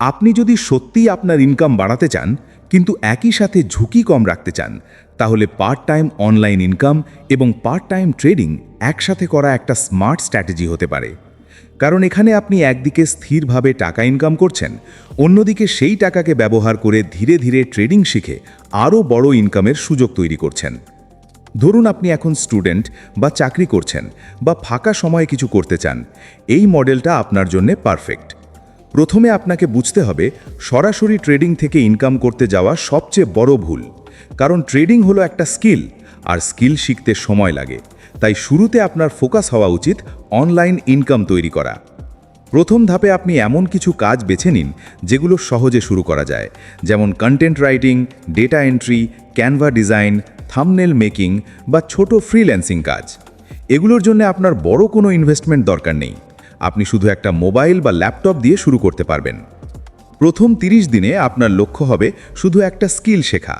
আপনি যদি সত্যিই আপনার ইনকাম বাড়াতে চান কিন্তু একই সাথে ঝুঁকি কম রাখতে চান, তাহলে পার্ট টাইম অনলাইন ইনকাম এবং পার্ট টাইম ট্রেডিং একসাথে করা একটা স্মার্ট স্ট্র্যাটেজি হতে পারে। কারণ এখানে আপনি একদিকে স্থিরভাবে টাকা ইনকাম করছেন, অন্যদিকে সেই টাকাকে ব্যবহার করে ধীরে ধীরে ট্রেডিং শিখে আরও বড় ইনকামের সুযোগ তৈরি করছেন। ধরুন আপনি এখন স্টুডেন্ট বা চাকরি করছেন বা ফাঁকা সময়ে কিছু করতে চান, এই মডেলটা আপনার জন্য পারফেক্ট। প্রথমে আপনাকে বুঝতে হবে সরাসরি ট্রেডিং থেকে ইনকাম করতে যাওয়া সবচেয়ে বড় ভুল। কারণ ট্রেডিং হলো একটা স্কিল, আর স্কিল শিখতে সময় লাগে। তাই শুরুতে আপনার ফোকাস হওয়া উচিত অনলাইন ইনকাম তৈরি করা। প্রথম ধাপে আপনি এমন কিছু কাজ বেছে নিন যেগুলো সহজে শুরু করা যায়, যেমন content writing, data entry, Canva design, thumbnail making বা ছোট ফ্রিল্যান্সিং কাজ। এগুলোর জন্য আপনার বড় কোনো ইনভেস্টমেন্ট দরকার নেই। আপনি শুধু একটা মোবাইল বা ল্যাপটপ দিয়ে শুরু করতে পারবেন। প্রথম 30 দিনে আপনার লক্ষ্য হবে শুধু একটা স্কিল শেখা।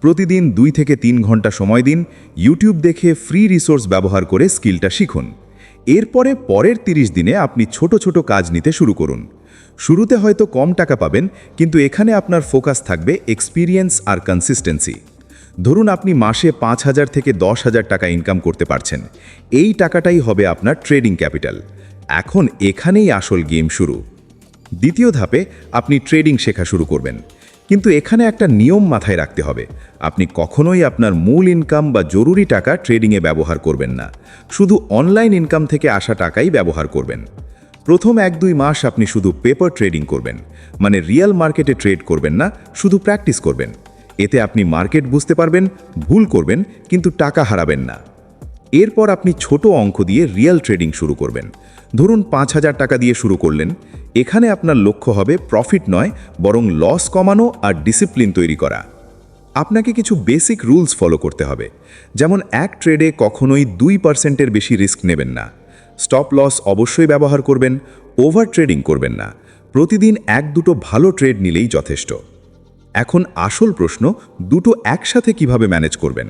প্রতিদিন 2 থেকে 3 ঘন্টা সময় দিন, ইউটিউব দেখে ফ্রি রিসোর্স ব্যবহার করে স্কিলটা শিখুন। এরপরে পরের 30 দিনে আপনি ছোট ছোট কাজ নিতে শুরু করুন। শুরুতে হয়তো কম টাকা পাবেন, কিন্তু এখানে আপনার ফোকাস থাকবে এক্সপিরিয়েন্স আর কনসিস্টেন্সি। ধরুন আপনি মাসে 5,000 থেকে 10,000 টাকা ইনকাম করতে পারছেন। এই টাকাটাই হবে আপনার ট্রেডিং ক্যাপিটাল। এখন এখানেই আসল গেম শুরু। দ্বিতীয় ধাপে আপনি ট্রেডিং শেখা শুরু করবেন। কিন্তু এখানে একটা নিয়ম মাথায় রাখতে হবে, আপনি কখনোই আপনার মূল ইনকাম বা জরুরি টাকা ট্রেডিংয়ে ব্যবহার করবেন না। শুধু অনলাইন ইনকাম থেকে আসা টাকাই ব্যবহার করবেন। প্রথম 1-2 মাস আপনি শুধু পেপার ট্রেডিং করবেন, মানে রিয়েল মার্কেটে ট্রেড করবেন না, শুধু প্র্যাকটিস করবেন। এতে আপনি মার্কেট বুঝতে পারবেন, ভুল করবেন কিন্তু টাকা হারাবেন না। এরপর আপনি ছোট অঙ্ক দিয়ে রিয়েল ট্রেডিং শুরু করবেন। ধরুন 5,000 টাকা দিয়ে শুরু করলেন। এখানে আপনার লক্ষ্য হবে প্রফিট নয়, বরং লস কমানো আর ডিসিপ্লিন তৈরি করা। আপনাকে কিছু বেসিক রুলস ফলো করতে হবে, যেমন এক ট্রেডে কখনোই 2%-এর বেশি রিস্ক নেবেন না। স্টপ লস অবশ্যই ব্যবহার করবেন, ওভার ট্রেডিং করবেন না। প্রতিদিন 1-2 ভালো ট্রেড নিলেই যথেষ্ট। এখন আসল প্রশ্ন, দুটো একসাথে কিভাবে ম্যানেজ করবেন?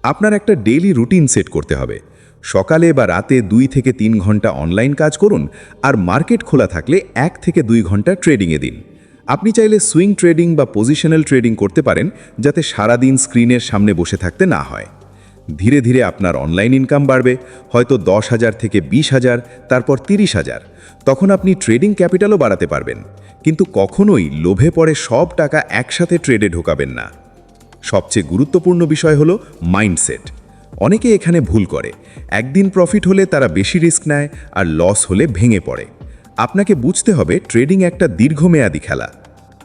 আপনার একটা ডেইলি রুটিন সেট করতে হবে। সকালে বা রাতে 2 থেকে 3 ঘন্টা অনলাইন কাজ করুন, আর মার্কেট খোলা থাকলে 1 থেকে 2 ঘন্টা ট্রেডিংয়ে দিন। আপনি চাইলে সুইং ট্রেডিং বা পজিশনাল ট্রেডিং করতে পারেন, যাতে সারাদিন স্ক্রিনের সামনে বসে থাকতে না হয়। ধীরে ধীরে আপনার অনলাইন ইনকাম বাড়বে, হয়তো 10,000 থেকে 20,000, তারপর 30,000। তখন আপনি ট্রেডিং ক্যাপিটালও বাড়াতে পারবেন। কিন্তু কখনোই লোভে পড়ে সব টাকা একসাথে ট্রেডে ঢোকাবেন না। সবচেয়ে গুরুত্বপূর্ণ বিষয় হলো মাইন্ডসেট। অনেকে এখানে ভুল করে। একদিন প্রফিট হলে তারা বেশি রিস্ক নেয়, আর লস হলে ভেঙে পড়ে। আপনাকে বুঝতে হবে ট্রেডিং একটা দীর্ঘমেয়াদী খেলা।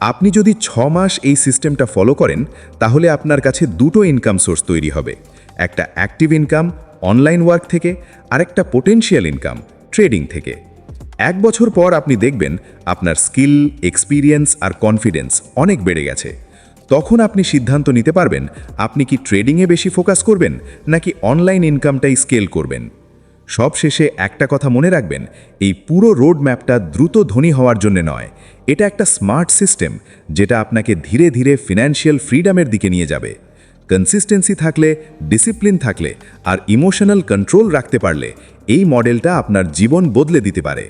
আপনি যদি 6 মাস এই সিস্টেমটা ফলো করেন, তাহলে আপনার কাছে দুটো ইনকাম সোর্স তৈরি হবে। একটা অ্যাক্টিভ ইনকাম অনলাইন ওয়ার্ক থেকে, আর একটা পোটেনশিয়াল ইনকাম ট্রেডিং থেকে। 1 বছর পর আপনি দেখবেন আপনার স্কিল, এক্সপিরিয়েন্স আর কনফিডেন্স অনেক বেড়ে গেছে। তখন আপনি সিদ্ধান্ত নিতে পারবেন আপনি কি ট্রেডিংয়ে বেশি ফোকাস করবেন নাকি অনলাইন ইনকামটাই স্কেল করবেন। সবশেষে একটা কথা মনে রাখবেন, এই পুরো রোড ম্যাপটা দ্রুত ধনী হওয়ার জন্য নয়। এটা একটা স্মার্ট সিস্টেম, যেটা আপনাকে ধীরে ধীরে ফিনান্সিয়াল ফ্রিডমের দিকে নিয়ে যাবে। কনসিস্টেন্সি থাকলে, ডিসিপ্লিন থাকলে আর ইমোশনাল কন্ট্রোল রাখতে পারলে এই মডেলটা আপনার জীবন বদলে দিতে পারে।